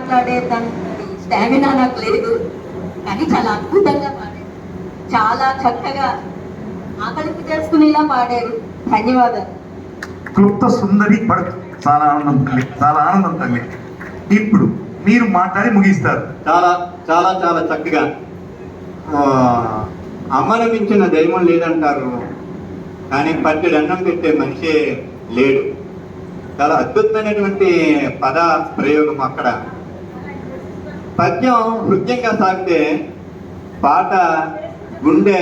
మాట్లాడేదాన్ని స్టామినా నాకు లేదు, కానీ చాలా అద్భుతంగా పాడారు. చాలా చక్కగా ఆకలింపు చేసుకునేలా పాడారు. ధన్యవాదాలు. క్లుప్త సుందరి పడుతు. చాలా ఆనందం తల్లి, చాలా ఆనందం తల్లి. ఇప్పుడు మీరు మాట్లాడి ముగిస్తారు. చాలా చాలా చాలా చక్కగా. అమ్మను మించిన దైవం లేదంటారు, కానీ పట్టెడు అన్నం పెట్టే మనిషే లేడు. చాలా అద్భుతమైనటువంటి పద ప్రయోగం అక్కడ. పద్యం హృదయంగా సాగితే పాట గుండె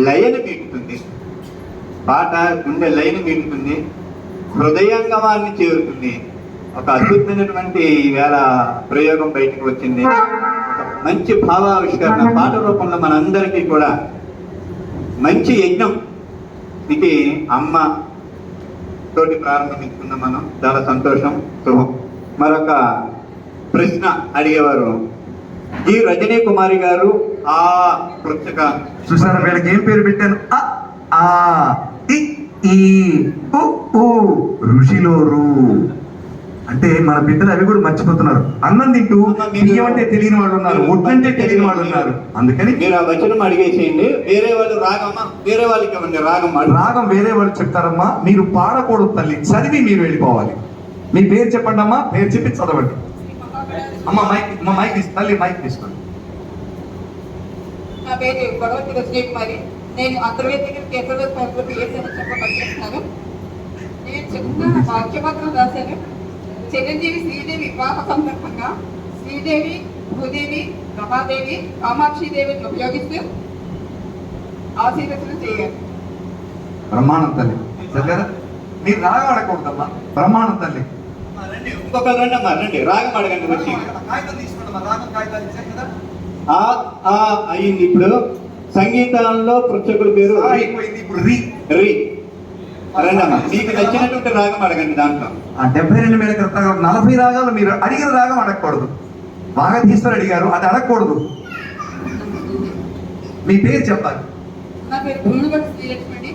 లయను మీటుతుంది. పాట గుండె లయను మీటుతుంది, హృదయంగమాన్ని చేరుతుంది. ఒక అద్భుతమైనటువంటి వేళ ప్రయోగం బయటకు వచ్చింది. మంచి భావావిష్కరణ పాట రూపంలో మనందరికీ కూడా మంచి యజ్ఞం. ఇది అమ్మ తోటి ప్రారంభించుకున్నాం మనం. చాలా సంతోషం, శుభం. మరొక ప్రశ్న అడిగేవారు ఈ రజనీ కుమారి గారు. ఆ పుస్తక చూసారా వీళ్ళకి ఏం పేరు పెట్టాను? ఆ ఇ ఈ ఉ ఊ ఋషిలో రు అంటే మన బిడ్డలు అవి కూడా మర్చిపోతున్నారు. అన్నం తింటూ బియ్యం అంటే తెలియని వాళ్ళు ఉన్నారు, ఒడ్లంటే తెలియని వాళ్ళు ఉన్నారు. అందుకని మీరు ఆ వచనం అడిగేసేయండి. వేరే వాళ్ళు రాగమ్మా, వేరే వాళ్ళకి ఇవ్వండి రాగం. రాగం వేరే వాళ్ళు చెప్తారమ్మా, మీరు పాడకూడదు తల్లి, చదివి మీరు వెళ్ళిపోవాలి. మీ పేరు చెప్పండి అమ్మా, పేరు చెప్పి చదవండి. అమ్మ మైక్ తల్లి మైక్ తీసుకోండి. నా పేరు గొడవతి రజనీ కుమారి. నేను అంతర్వేదిక కేంద్రంలో చెప్పబడుతున్నాను. నేను చిన్న వాక్యపత్రం రాశాను. చిరంజీవి శ్రీదేవి వివాహ సందర్భంగా శ్రీదేవి, భూదేవి, రమాదేవి, కామాక్షిదేవిని ఉపయోగిస్తూ ఆశీర్వచనం చేయాలి. బ్రహ్మాండం తల్లి. సరిగ్గా మీరు రాగం అడగకూడదమ్మా, బ్రహ్మాండం తల్లి. ఇంకొకరు రండి అమ్మా, రండి రాగం అడగండి వచ్చి. అయింది. ఇప్పుడు సంగీతంలో పృచ్ఛకుల పేరు ఇప్పుడు రీ రీ. రండి అమ్మా, మీకు నచ్చినటువంటి రాగం అడగండి. దాంట్లో 72 మేళకర 40 రాగాలు మీరు అడిగిన రాగం అడగకూడదు. బాగా తీసుకొని అడిగారు, అది అడగకూడదు. మీ పేరు చెప్పాలి. నా పేరు భూమిగడ్డ శ్రీలక్ష్మి.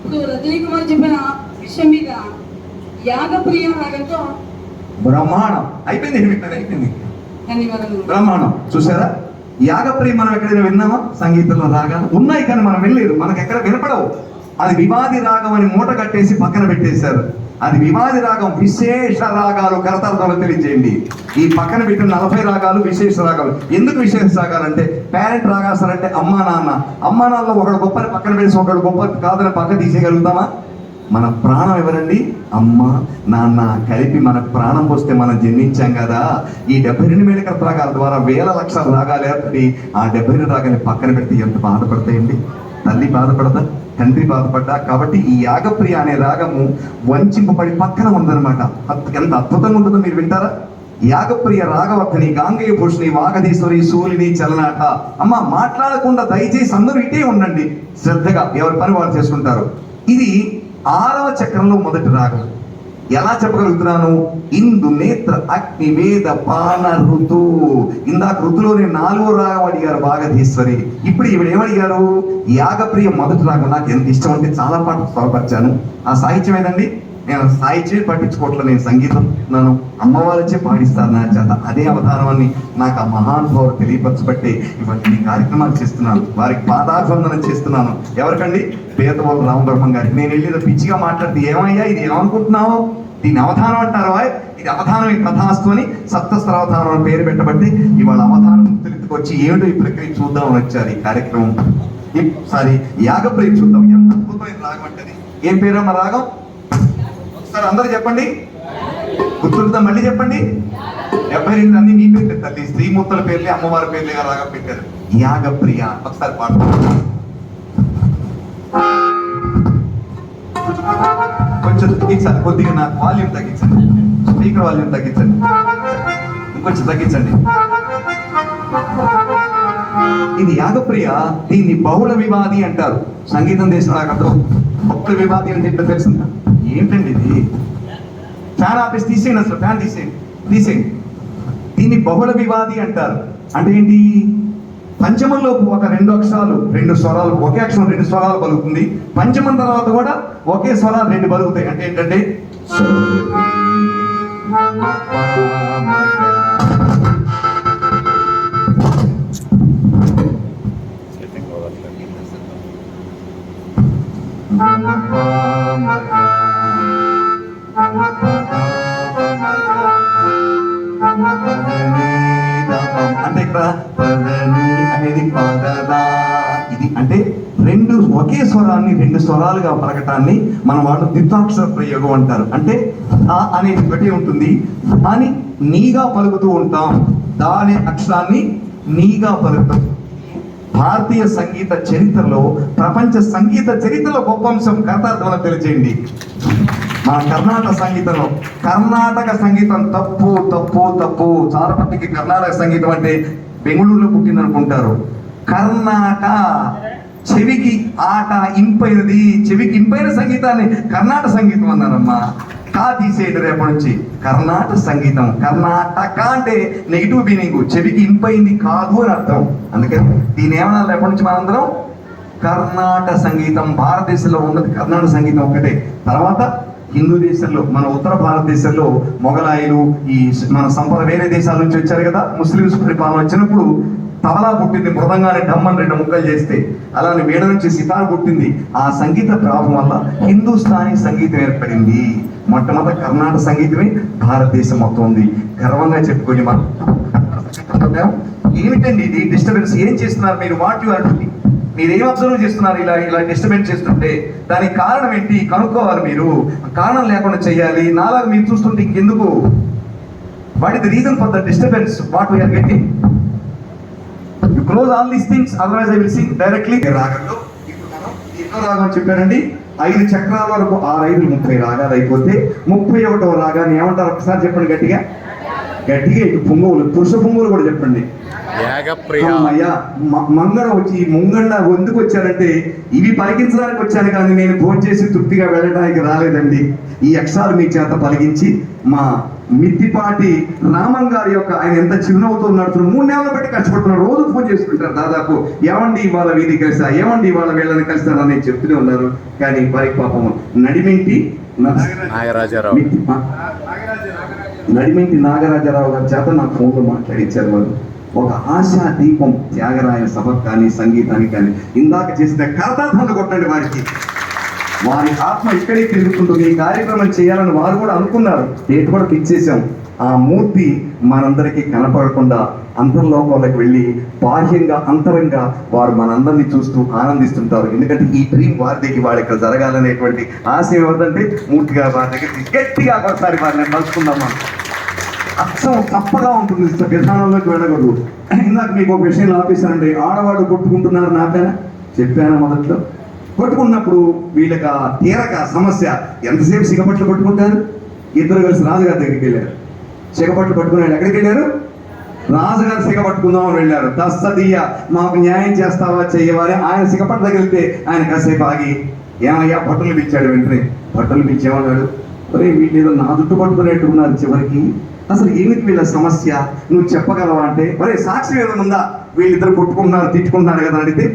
ఇప్పుడు రజనీ కుమార్ చెప్పిన విషయం మీద యాగప్రియ రాగంతో బ్రహ్మాండం అయిపోయింది. అయిపోయింది, ధన్యవాదాలు. బ్రహ్మాండం. చూసారా, యాగప్రియ మనం ఎక్కడైనా విన్నామా? సంగీతంలో రాగాలు ఉన్నాయి కానీ మనం వినలేదు, మనకు ఎక్కడ వినపడవు. అది వివాది రాగం అని మూట కట్టేసి పక్కన పెట్టేశారు. అది వివాది రాగం. విశేష రాగాలు కరతార్థంలో తెలియజేయండి. ఈ పక్కన పెట్టిన 40 రాగాలు విశేష రాగాలు. ఎందుకు విశేష రాగాలు అంటే పేరెంట్ రాగాలు అంటే అమ్మా నాన్న. అమ్మా నాన్నలో ఒకడు గొప్పని పక్కన పెట్టి ఒకడు గొప్ప కాదని పక్కన తీసేయగలుగుతామా? మన ప్రాణం ఎవరండి? అమ్మ నాన్న కలిపి మన ప్రాణం పోస్తే మనం జన్మించాం కదా. ఈ 72 మేళకర రాగాల ద్వారా వేల లక్షల రాగాలు ఏర్పడి ఆ 72 రాగాన్ని పక్కన పెడితే ఎంత బాధపడతాయండి. తల్లి బాధపడదా, తండ్రి బాధపడ్డా. కాబట్టి ఈ యాగప్రియ అనే రాగము వంచింపబడి పక్కన ఉందన్నమాట. ఎంత అద్భుతంగా ఉంటుందో మీరు వింటారా? యాగప్రియ రాగవర్ధని గాంగేయ భూషణి వాగధీశ్వరి శూలిని చలనాట. అమ్మ మాట్లాడకుండా దయచేసి అందరూ ఇటే ఉండండి, శ్రద్ధగా ఎవరి పని వాళ్ళు చేసుకుంటారు. ఇది 6వ చక్రంలో మొదటి రాగం. ఎలా చెప్పగలుగుతున్నాను? ఇందు నేత్ర అగ్ని వేద పాన ఋతు. ఇందాక ఋతులోనే 4వ రాగం అడిగారు వాగధీశ్వరి. ఇప్పుడు ఈవిడ ఏమడిగారు? యాగప్రియ మొదటి రాగం. నాకు ఎంత ఇష్టం అంటే చాలా పాటలు స్వరపరిచాను. ఆ సాహిత్యం ఏదండి? నేను సాహిత్యం పట్టించుకోవట్లేదు, నేను సంగీతం నన్ను అమ్మవారిచే పాడిస్తాను నా చేత. అదే అవతారాన్ని నాకు ఆ మహానుభావుడు తెలియపరచబట్టే ఇవన్నీ కార్యక్రమాలు చేస్తున్నాను. వారికి పాదాభివందనం చేస్తున్నాను. ఎవరికండి? పేదవాళ్ళు రామబ్రహ్మం గారికి. నేను వెళ్ళేది పిచ్చిగా మాట్లాడితే ఏమయ్యా ఇది ఏమనుకుంటున్నావు? దీన్ని అవధానం అంటారు. ఇది అవధానం, ఈ కథాస్తు అని సప్తస్వర అవధానం అని పేరు పెట్టబట్టి ఇవాళ అవధానం గుర్తుకొచ్చి ఏమిటో ఈ ప్రక్రియ చూద్దామని వచ్చారు ఈ కార్యక్రమం. ఒకసారి యాగప్రియ చూద్దాం. ఎంత అద్భుతమైన రాగం అంటది. ఏం పేరమ్మ రాగం? ఒకసారి అందరూ చెప్పండి, గుర్తుంటుందా? మళ్ళీ చెప్పండి. 72 అన్ని మీ పేర్లే తల్లి. శ్రీమూర్తుల పేర్లే, అమ్మవారి పేర్లే రాగం పెట్టారు. యాగప్రియ. ఒకసారి పాట కొంచెం తగ్గించాలి, కొద్దిగా నాకు వాల్యూమ్ తగ్గించండి, స్పీకర్ వాల్యూమ్ తగ్గించండి, ఇంకొంచెం తగ్గించండి. ఇది యాగప్రియ. దీన్ని బహుళ వివాది అంటారు. సంగీతం దేశం నాకు అర్థం. బహుళ వివాది అంటే ఎట్లా తెలుస్తుందా? ఏంటండి ఇది? ఫ్యాన్ ఆఫీస్ తీసేయండి, అసలు ఫ్యాన్ తీసేయండి. దీన్ని బహుళ వివాది అంటారు. అంటే ఏంటి? పంచమంలో ఒక 2 అక్షరాలు 2 స్వరాలు, ఒకే అక్షరం 2 స్వరాలు పలుకుతుంది. పంచమం తర్వాత కూడా ఒకే స్వరాలు 2 పలుకుతాయి. అంటే ఏంటంటే పదని అనేది పదదా. ఇది అంటే రెండు ఒకే స్వరాన్ని రెండు స్వరాలుగా పలకటాన్ని మన వాళ్ళు ద్వితాక్షర ప్రయోగం అంటారు. అంటే ఆ అనేది ఒకటి ఉంటుంది, అని నీగా పలుకుతూ ఉంటాం. దా అనే అక్షరాన్ని నీగా పలుకుతాం. భారతీయ సంగీత చరిత్రలో, ప్రపంచ సంగీత చరిత్రలో గొప్ప అంశం కర్తార్థంలో తెలియజేయండి. మన కర్ణాటక సంగీతం తప్పు తప్పు తప్పు. చాలా మందికి కర్ణాటక సంగీతం అంటే బెంగళూరులో పుట్టింది అనుకుంటారు. కర్ణాటక చెవికి ఆట ఇంపైనది, చెవికి ఇంపైన సంగీతాన్ని కర్ణాటక సంగీతం అన్నారమ్మా. కా తీసేయడం రేపటి నుంచి కర్ణాటక సంగీతం. కర్ణాటక అంటే నెగిటివ్ మీనింగ్, చెవికి ఇంపైంది కాదు అని అర్థం. అందుకని దీని ఏమన్నా రేపటి నుంచి మనందరం కర్ణాటక సంగీతం. భారతదేశంలో ఉన్నది కర్ణాటక సంగీతం ఒకటే. తర్వాత హిందూ దేశంలో, మన ఉత్తర భారతదేశంలో మొఘలాయిలు, ఈ మన సంపద వేరే దేశాల నుంచి వచ్చారు కదా, ముస్లిమ్స్ పరిపాలన వచ్చినప్పుడు తబలా పుట్టింది, మృదంగానే డమ్మని రెండు ముక్కలు చేస్తే. అలానే వీణ నుంచి సితార్ పుట్టింది. ఆ సంగీత ప్రభావం వల్ల హిందూస్థానీ సంగీతం ఏర్పడింది. మొట్టమొదటి కర్ణాటక సంగీతమే భారతదేశం మొత్తం ఉంది. గర్వంగా చెప్పుకొని మనం ఏమిటండి ఇది డిస్టర్బెన్స్? ఏం చేస్తున్నారు మీరు? What you are doing? మీరు ఏం అబ్జర్వ్ చేస్తున్నారు? ఇలా డిస్టర్బెన్స్ చేస్తుంటే దానికి కారణం ఏంటి కనుక్కోవాలి. మీరు కారణం లేకుండా చేయాలి. నాలాగా మీరు చూస్తుంటే ఇంకెందుకు? What is the reason for the disturbance? What we are getting? You close all these things, otherwise I will sing directly. రాగంలో ఇప్పుడు మనం ఎన్నో రాగం చెప్పారండి? 5 చక్రాల వరకు 6 5 30 రాగాలు అయిపోతే 31వ రాగాన్ని ఏమంటారు? ఒకసారి చెప్పండి గట్టిగా. ఇటు పుంగవులు, పురుష పుంగవులు కూడా చెప్పండి. మంగళ వచ్చి ముంగండ ఎందుకు వచ్చారంటే ఇవి పలికించడానికి వచ్చాను, కానీ నేను భోజనం చేసి తృప్తిగా వెళ్ళడానికి రాలేదండి. ఈ అక్షరాలు మీ చేత పలికించి మా మిత్తిపాటి రామన్ గారి యొక్క, ఆయన ఎంత చిరునవ్వుతో ఉన్నాడు, 3 నెలలు బట్టి కష్టపడుతున్నారు. రోజు ఫోన్ చేసుకుంటారు దాదాపు. ఏమండి ఇవాళ వీధి కలిసా, ఏమండి ఇవాళ వీళ్ళని కలిసారు అని చెప్తూనే ఉన్నారు. కానీ వారికి పాపం నడిమింటి నాగరాజరావు గారి చేత నా ఫోన్లో మాట్లాడించారు వాళ్ళు. ఒక ఆశా దీపం త్యాగరాయ సభకు కానీ సంగీతానికి కానీ. ఇందాక చేసిన కరతార్థాలు కొట్టండి వారికి. వారి ఆత్మ ఇక్కడే తిరుగుతుంటుంది. ఈ కార్యక్రమం చేయాలని వారు కూడా అనుకున్నారు. డేట్ కూడా ఫిక్స్ చేశాం. ఆ మూర్తి మనందరికీ కనపడకుండా అంతర్లోకంలోకి వెళ్ళి బాహ్యంగా అంతరంగా వారు మనందరినీ చూస్తూ ఆనందిస్తుంటారు. ఎందుకంటే ఈ డ్రీమ్ వారి దగ్గర వాడు ఇక్కడ జరగాలనేటువంటి ఆశయం ఏమిటంటే మూర్తిగా వారి దగ్గర గట్టిగా ఒకసారి వారిని కలుసుకుందాం. మనం అక్షం తప్పగా ఉంటుంది, విధానంలోకి వెళ్ళకూడదు. ఇందాక మీకు ఒక విషయం ఆపేశానండి. ఆడవాళ్ళు కొట్టుకుంటున్నారు, నాకైనా చెప్పాను మొదట్లో. కొట్టుకున్నప్పుడు వీళ్ళకి ఆ తీరక సమస్య, ఎంతసేపు సిగపట్లు కొట్టుకుంటారు? ఇద్దరు కలిసి రాజుగారి దగ్గరికి వెళ్ళారు. సిగపట్లు పట్టుకున్నాడు. ఎక్కడికి వెళ్ళారు? రాజుగారు సిగపట్టుకుందామని వెళ్ళారు. తస్తదీయ, మాకు న్యాయం చేస్తావా చెయ్యవా? ఆయన సిగపట్టు దగ్గర వెళ్తే ఆయన కాసేపు ఆగి, ఏమయ్యా బట్టలు పిచ్చాడు. వెంటనే బట్టలు పిచ్చేమన్నాడు. ఒరే వీళ్ళు ఏదో నా జుట్టు పట్టుకునేట్టు ఉన్నారు. చివరికి అసలు ఏమిటి వీళ్ళ సమస్య, నువ్వు చెప్పగలవా అంటే, ఒరే సాక్ష్యం ఏదైనా ఉందా? వీళ్ళిద్దరు కొట్టుకుంటున్నారు, తిట్టుకుంటున్నారు కదా అడిగితే,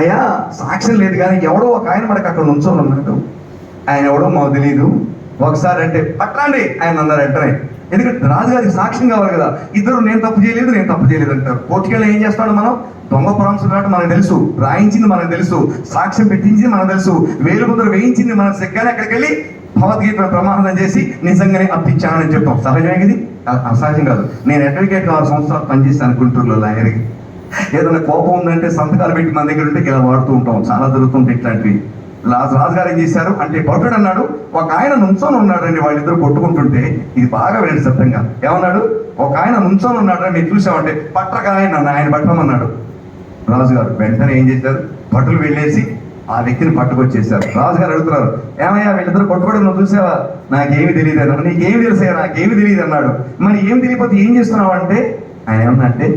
అయ్యా సాక్ష్యం లేదు, కానీ ఎవడో ఒక ఆయన మనకు అక్కడ నుంచోని ఉన్నాడు. ఆయన ఎవడో మాకు తెలియదు. ఒకసారి అంటే పట్టండి ఆయన అన్నారు వెంటనే. ఎందుకంటే రాజుగారికి సాక్ష్యం కావాలి కదా. ఇద్దరు నేను తప్పు చేయలేదు అంటారు. కోర్టుకెళ్ళి ఏం చేస్తాడు? మనం దొంగ పురాంశం కాబట్టి మనకు తెలుసు, రాయించింది మనకు తెలుసు, సాక్ష్యం పెట్టించింది మనకు తెలుసు, వేలు ముద్ర వేయించింది మనకు సెగ్గానే అక్కడికి వెళ్ళి భగవద్గీత ప్రమాణం చేసి నిజంగానే అప్పించానని చెప్పాం. సహజమే ఇది, అసహజం కాదు. నేను అడ్వకేట్ 6 సంవత్సరాలు పనిచేస్తాను గుంటూరులో లాయర్కి. ఏదైనా కోపం ఉందంటే సంతకాలు పెట్టి మన దగ్గర ఉంటే ఇలా వాడుతూ ఉంటాం. చాలా జరుగుతుంటాయి ఇట్లాంటివి. రాజుగారు ఏం చేశారు అంటే, భటుడు అన్నాడు, ఒక ఆయన నుంచొని ఉన్నాడండి, వాళ్ళిద్దరు కొట్టుకుంటుంటే. ఇది బాగా వినండి సత్యంగా. ఏమన్నాడు? ఒక ఆయన నుంచొని ఉన్నాడని మీరు చూసామంటే పట్టకాయన ఆయన పట్టమన్నాడు రాజుగారు. వెంటనే ఏం చేశారు? భటులు వెళ్ళేసి ఆ వ్యక్తిని పట్టుకొచ్చేసారు. రాజుగారు అడుగుతున్నారు, ఏమయ్యా వీళ్ళిద్దరు కొట్టుకోవడం నువ్వు చూసావా? నాకేమి తెలియదు అన్నాడు. నీకేమి తెలుసా? నాకేమి తెలియదు అన్నాడు. మరి ఏం తెలియకపోతే ఏం చేస్తున్నావు అంటే, ఆయన ఏమన్నా అంటే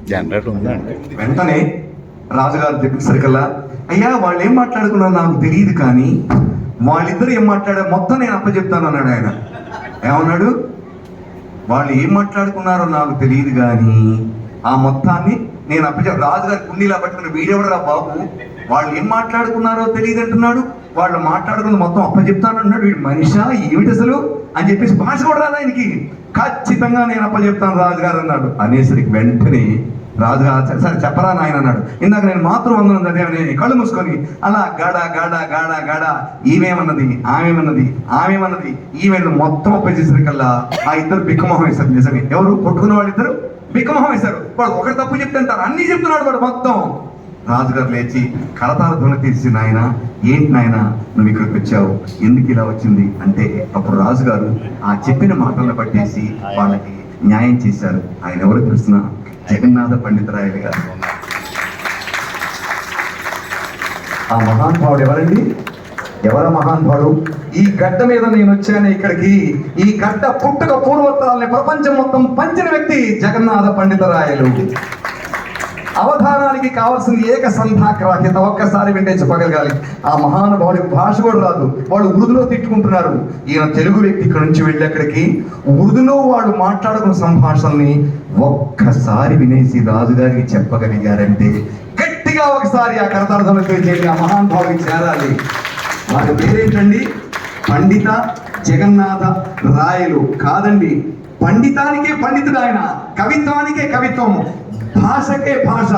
జనరేటర్ ఉందండి. వెంటనే రాజుగారు చెప్పేసరికల్లా, అయ్యా వాళ్ళు ఏం మాట్లాడుకున్నారో నాకు తెలియదు, కానీ వాళ్ళిద్దరు ఏం మాట్లాడారు మొత్తం నేను అప్పచెప్తాను అన్నాడు ఆయన. ఏమన్నాడు? వాళ్ళు ఏం మాట్లాడుకున్నారో నాకు తెలియదు, కానీ ఆ మొత్తాన్ని నేను అప్పచెప్తాను. రాజుగారి కుండీలా పట్టుకుని, వీడెవడరా బాబు, వాళ్ళు ఏం మాట్లాడుకున్నారో తెలియదు అంటున్నాడు, వాళ్ళు మాట్లాడుకున్న మొత్తం అప్పచెప్తాను అన్నాడు. వీడు మనిషా ఏమిటి అసలు అని చెప్పేసి భాష కూడా రాదు ఆయనకి. ఖచ్చితంగా నేను అప్పచెప్తాను రాజుగారు అన్నాడు. అనేసరికి వెంటనే రాజుగారు సరే చెప్పరా నాయన అన్నాడు. ఇందాక నేను మాతృవందనం చదివాను, కళ్ళు మూసుకొని అలా గడ గడ గడ గడ ఈమెమన్నది ఆమెమన్నది ఈమెను మొత్తం ఒప్పేసేసరికల్లా ఆ ఇద్దరు బిక్కమొహం వేశారు. నిజమే, ఎవరు కొట్టుకున్న వాళ్ళు ఇద్దరు బిక్కమొహం వేశారు. వాడు ఒకటి తప్పు చెప్తే అంటారు, అన్ని చెప్తున్నాడు వాడు మొత్తం. రాజుగారు లేచి కరతాల ధ్వని తీసి, నాయన ఏంటి నాయన నువ్వు ఇక్కడికి వచ్చావు, ఎందుకు ఇలా వచ్చింది అంటే అప్పుడు రాజుగారు ఆ చెప్పిన మాటలను పట్టేసి వాళ్ళకి న్యాయం చేశారు. ఆయన ఎవరు తెలుసిన జగన్నాథ పండితరాయలు గారు. ఆ మహానుభావుడు ఎవరండి? ఎవర మహానుభావుడు? ఈ గడ్డ మీద నేను వచ్చాను ఇక్కడికి, ఈ గడ్డ పుట్టుక పూర్వోత్తరాలని ప్రపంచం మొత్తం పంచిన వ్యక్తి జగన్నాథ పండితరాయలు. అవధానానికి కావాల్సింది ఏక సంధాక్రాఖ్యత, ఒక్కసారి వింటే చెప్పగలగాలి. ఆ మహానుభావుడి భాష కూడా రాదు, వాడు ఉర్దూలో తిట్టుకుంటున్నారు. ఈయన తెలుగు వ్యక్తి ఇక్కడ నుంచి వెళ్ళి అక్కడికి ఉర్దూలో వాడు మాట్లాడుకున్న సంభాషణని ఒక్కసారి వినేసి రాజుగారికి చెప్పగలిగారంటే గట్టిగా ఒకసారి ఆ కరతార్థం చేయండి. ఆ మహానుభావుడికి చేరాలి. వారి పేరేంటండి? పండిత జగన్నాథ రాయలు కాదండి, పండితానికే పండితుడు ఆయన, కవిత్వానికే కవిత్వం, భాషకే భాష,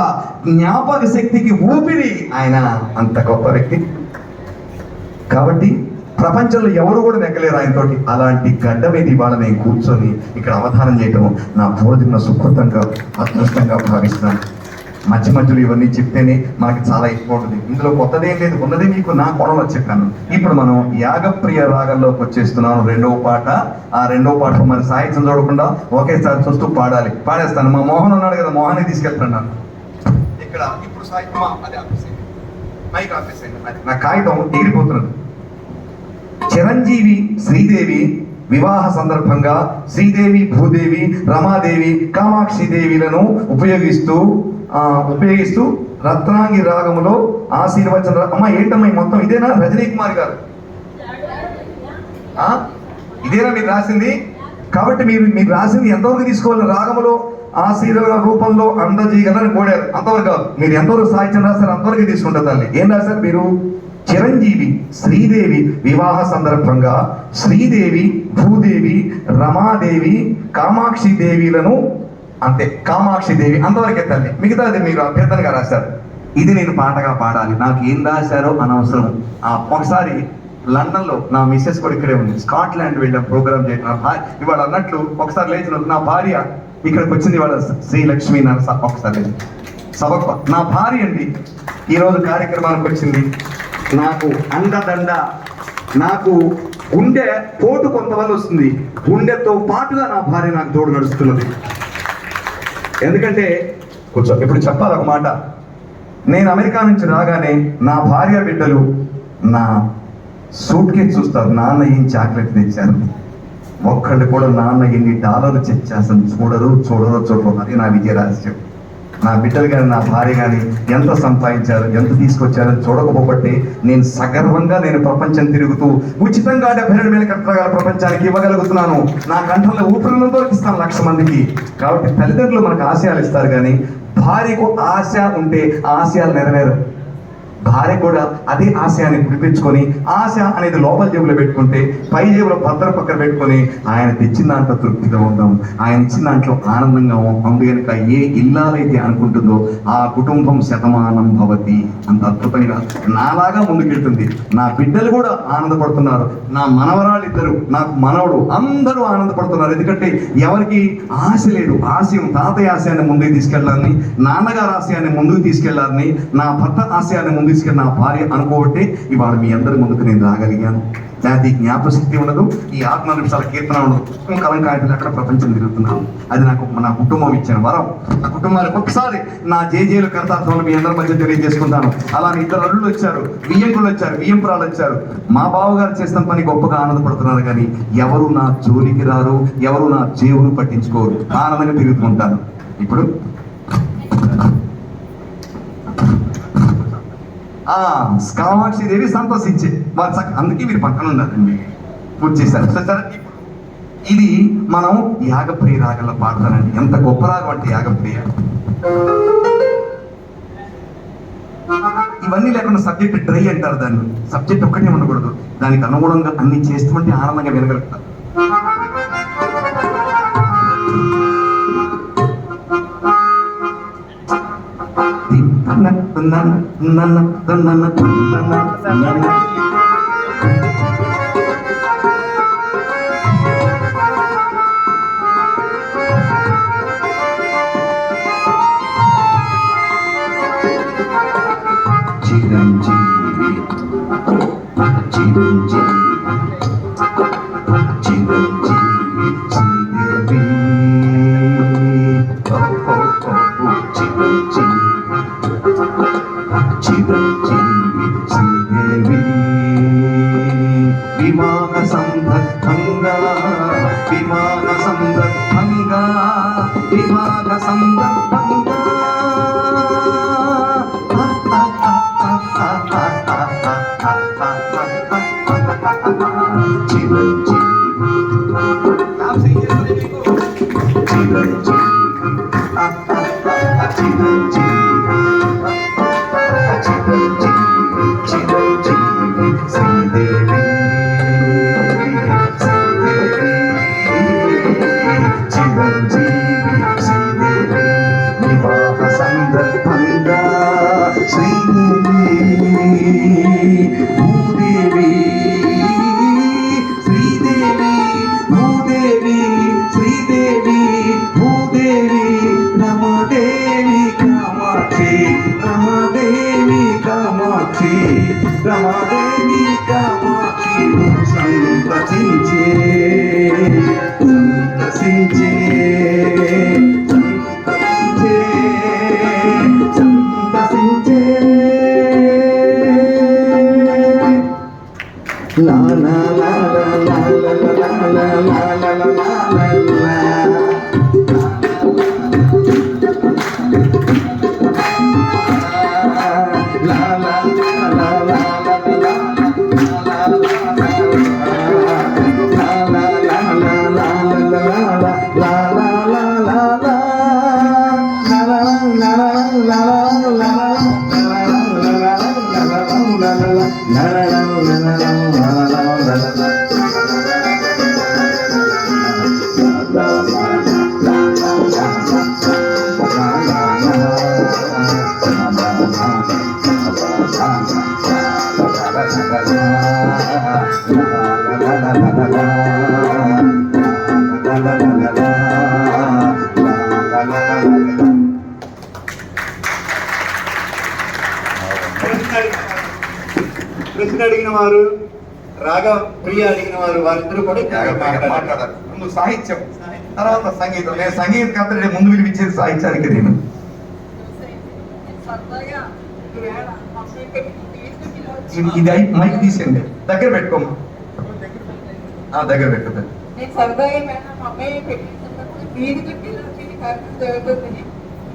జ్ఞాపక శక్తికి ఊపిరి ఆయన. అంత గొప్ప వ్యక్తి కాబట్టి ప్రపంచంలో ఎవరు కూడా నెగ్గలేరు ఆయనతోటి. అలాంటి గడ్డ మీద ఇవాళ నేను కూర్చొని ఇక్కడ అవధానం చేయటం నా పూర్వజన్మ సుకృతంగా అదృష్టంగా భావిస్తున్నాను. మధ్య మధ్యలో ఇవన్నీ చెప్తేనే మనకి చాలా ఎక్కువ ఉంటుంది. ఇందులో కొత్తదేం లేదు, ఉన్నదే మీకు నా కోణంలో చెప్పాను. ఇప్పుడు మనం యాగప్రియ రాగంలోకి వచ్చేస్తున్నాను. రెండవ పాట. ఆ రెండవ పాట మరి సాహిత్యం చూడకుండా ఒకేసారి చూస్తూ పాడాలి. పాడేస్తాను. మా మోహన్ ఉన్నాడు కదా, మోహన్ తీసుకెళ్తున్నాను ఇక్కడ. ఇప్పుడు సాహిత్యం అది ఆపేసేయండి, మైక్ ఆపేసేయండి. నా కాగితం ఎగిరిపోతున్నది. చిరంజీవి శ్రీదేవి వివాహ సందర్భంగా శ్రీదేవి, భూదేవి, రమాదేవి, కామాక్షి దేవిలను ఉపయోగిస్తూ రత్నాంగి రాగములో ఆశీర్వచన. అమ్మా ఏంటమ్మా మొత్తం ఇదేనా? రజనీ కుమార్ గారు ఇదేనా మీరు రాసింది? కాబట్టి మీరు రాసింది ఎంతవరకు తీసుకోవాలి? రాగములో ఆశీర్వాద రూపంలో అందజేయగలని కోడారు, అంతవరకు కాదు. మీరు ఎంతవరకు సాహిత్యం రాశారు అంతవరకు తీసుకుంటారు. తల్లి ఏం రాశారు మీరు? చిరంజీవి శ్రీదేవి వివాహ సందర్భంగా శ్రీదేవి, భూదేవి, రమాదేవి, కామాక్షి దేవిలను, అంతే, కామాక్షి దేవి అంతవరకే తల్లి. మిగతాది మీరు అభ్యర్థనగా రాశారు. ఇది నేను పాటగా పాడాలి. నాకు ఏం రాశారో అనవసరం. ఒకసారి లండన్లో నా మిస్సెస్ కూడా ఇక్కడే ఉంది, స్కాట్లాండ్ వెళ్ళాం ప్రోగ్రామ్ చేయడం. ఇవాళ అన్నట్లు ఒకసారి లేచిన నా భార్య ఇక్కడికి వచ్చింది. ఇవాళ శ్రీలక్ష్మి ఒకసారి సభకు నా భార్య అండి ఈరోజు కార్యక్రమానికి వచ్చింది. నాకు అండదండ, నాకు గుండె పోటు కొంతవల్ల వస్తుంది, గుండెతో పాటుగా నా భార్య నాకు తోడు నడుస్తున్నది. ఎందుకంటే కూర్చో, ఇప్పుడు చెప్పాలి ఒక మాట. నేను అమెరికా నుంచి రాగానే నా భార్య బిడ్డలు నా సూట్ కేసు చూస్తారు, నాన్న ఏం చాక్లెట్ తెచ్చారు. ఒక్కళ్ళు కూడా నాన్న ఎన్ని డాలర్లు తెచ్చాసని చూడరు. అది నా విజయ రహస్యం. నా బిడ్డలు కానీ నా భార్య కానీ ఎంత సంపాదించారు, ఎంత తీసుకొచ్చారో చూడకపోబట్టి నేను సగర్వంగా నేను ప్రపంచం తిరుగుతూ ఉచితంగా 72,000 కట్టగల ప్రపంచానికి ఇవ్వగలుగుతున్నాను. నా కంఠంలో ఊపిరిలో ఇస్తాను 1,00,000 మందికి. కాబట్టి తల్లిదండ్రులు మనకు ఆశయాలు ఇస్తారు, కానీ భార్యకు ఆశ ఉంటే ఆ ఆశయాలు నెరవేరు. భార్య కూడా అదే ఆశయాన్ని పిలిపించుకొని ఆశ అనేది లోపల జేబులో పెట్టుకుంటే పై జేబులో భద్ర పక్కన పెట్టుకొని ఆయన తెచ్చిన దాంట్లో తృప్తిగా ఉందాం, ఆయన ఇచ్చిన దాంట్లో ఆనందంగా ఉండి కనుక ఏ ఇల్లాలైతే అనుకుంటుందో ఆ కుటుంబం శతమానం భవతి. అంత అద్భుతంగా నాలాగా ముందుకెళ్తుంది. నా బిడ్డలు కూడా ఆనందపడుతున్నారు, నా మనవరాళ్ళు ఇద్దరు, నాకు మనవడు, అందరూ ఆనందపడుతున్నారు. ఎందుకంటే ఎవరికి ఆశ లేదు. ఆశయం తాతయ్య ఆశయాన్ని ముందుకు తీసుకెళ్లాలని, నాన్నగారు ఆశయాన్ని ముందుకు తీసుకెళ్లాలని, నా భర్త ఆశయాన్ని ముందుకు తీసుకెళ్ళి నా భార్య అనుకోబట్టి ఇవాళ మీ అందరి ముందుకు నేను రాగలిగాను. దానికి జ్ఞాపశక్తి ఉండదు, ఈ 6 నిమిషాల కీర్తన ఉండదు. కలం కాయలు అక్కడ ప్రపంచం తిరుగుతున్నాను. అది నాకు నా కుటుంబం ఇచ్చిన వరం. నా కుటుంబానికి ఒకసారి నా జేజేలు కర్తార్థంలో మీ అందరి మధ్య తెలియజేసుకుంటాను. అలానే 2 అల్లుళ్ళు వచ్చారు, వియ్యంకులు వచ్చారు, వియ్యంపురాలు వచ్చారు. మా బావగారు చేసిన పని గొప్పగా ఆనందపడుతున్నారు, కానీ ఎవరు నా జోలికి రారు, ఎవరు నా జేబును పట్టించుకోరు. ఆనందంగా తిరుగుతుంటాను. ఇప్పుడు కామాక్షి దేవి సంతోషించే వాళ్ళు అందుకే మీరు పక్కన ఉన్నారండి, పూజ చేశారు. సరే, ఇది మనం యాగప్రియ రాగంలో పాడతానండి. ఎంత గొప్ప రాగం అంటే యాగప్రియ. ఇవన్నీ లేకుండా సబ్జెక్ట్ డ్రై అంటారు దాన్ని. సబ్జెక్ట్ ఒక్కటే ఉండకూడదు, దానికి అనుగుణంగా అన్ని చేస్తుంటే ఆనందంగా వినగలుగుతారు. చిరంజీవి చిరంజీవి చిరంజీవి శ్రీదేవి చిరంజీవి శ్రీదేవి వివాహ సందర్భంగా వివాహ సందర్భంగా వివాహ సందర్భంగా రమాదేవి కామాక్షి సంతసించే సంతసించే సంతసించే సంతసించే లా లా లా లా లా లా లా లా లా లా ప్రశ్న అడిగిన వారు రాగా ప్రియ అడిగిన వారు వారిద్దరూ కూడా మాట్లాడారు. ముందు సాహిత్యం, తర్వాత సంగీతం. నేను సంగీతకర్తని ముందు వినిపించేది సాహిత్యానికి. నేను సరదాగా ఈవేళ మా ఇది మైక్ తీసేయండి, దగ్గర పెట్టుకోమా. దగ్గర పెట్టుకుంటాను. నేను సరదాగా మేడం మా అమ్మాయి పెట్టినప్పుడు వీధి కట్టిలో వచ్చి కార్యక్రమం జరుగుతుంది.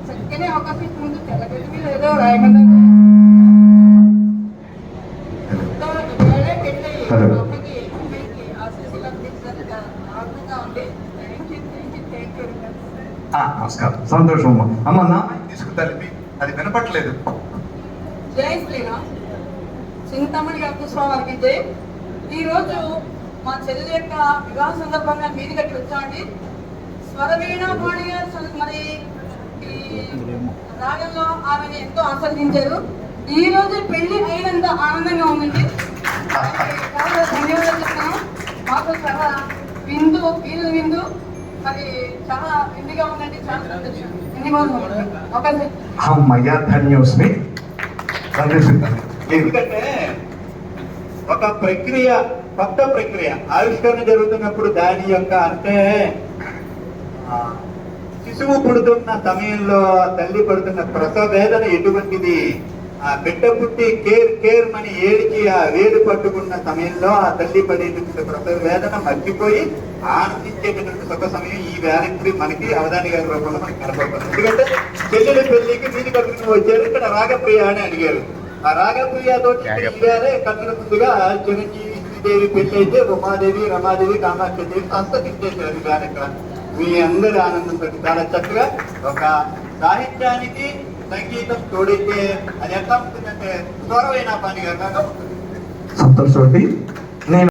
చక్కనే అవకాశం ముందు తెల్లగడ్డ మీద ఏదో రాయకుండా నమస్కారం, సంతోషం అమ్మ. అమ్మ నా తీసుకుంటాను, అది వినపట్లేదు. జై శ్రీరామ్. చింతామణి గారి స్వామికి జై. ఈరోజు మా చెల్లి యొక్క వివాహ సందర్భంగా మీది కట్టి వచ్చామండి. స్వరవీణాపాణి గారు మరి ఈ రాగంలో ఆమెను ఎంతో ఆస్వాదించారు. ఈ రోజు పెళ్లి అయినంత ఆనందంగా ఉందండి. చాలా ధన్యవాదాలు చెప్తాను. మాకు చాలా విందు మరి చాలా విందుగా ఉందండి. చాలా సంతోషం. ఎన్ని బాగుంది. అమ్మయ్యా, ధన్యోస్మి. ఎందుకంటే ఒక ప్రక్రియ, కొత్త ప్రక్రియ ఆవిష్కరణ జరుగుతున్నప్పుడు దాని యొక్క అంటే శిశువు పుడుతున్న సమయంలో తల్లి పడుతున్న ప్రసవ వేదన ఎటువంటిది, ఆ బిడ్డ పుట్టి కేర్ మని ఏడికి ఆ వేడి పట్టుకున్న సమయంలో ఆ తల్లి పడేటువంటి ప్రసవ వేదన మర్చిపోయి ఆనందించేటటువంటి సుఖ సమయం ఈ వ్యాలంటరీ మనకి అవధాని గారి రూపంలో మనకి కనపడుతుంది. ఎందుకంటే చెల్లెల పెళ్లికి వీధి కట్టుకుని వచ్చారు. ఇక్కడ రాగప్రియ అని అడిగారు. ఆ రాగప్రియతో ఇవాళ కట్టిన ముందుగా చిరంజీవి శ్రీదేవి పెళ్లి అయితే ఉమాదేవి, రమాదేవి, కామాక్షి దేవి సంస్థించేశారు. ఇక్కడ మీ అందరి ఆనందంతో చాలా చక్కగా ఒక సాహిత్యానికి సంగీతం తోడైతే అది ఎట్లా ఉంటుందంటే స్వరమైన పని గారు ఉంటుంది. సంతోషం.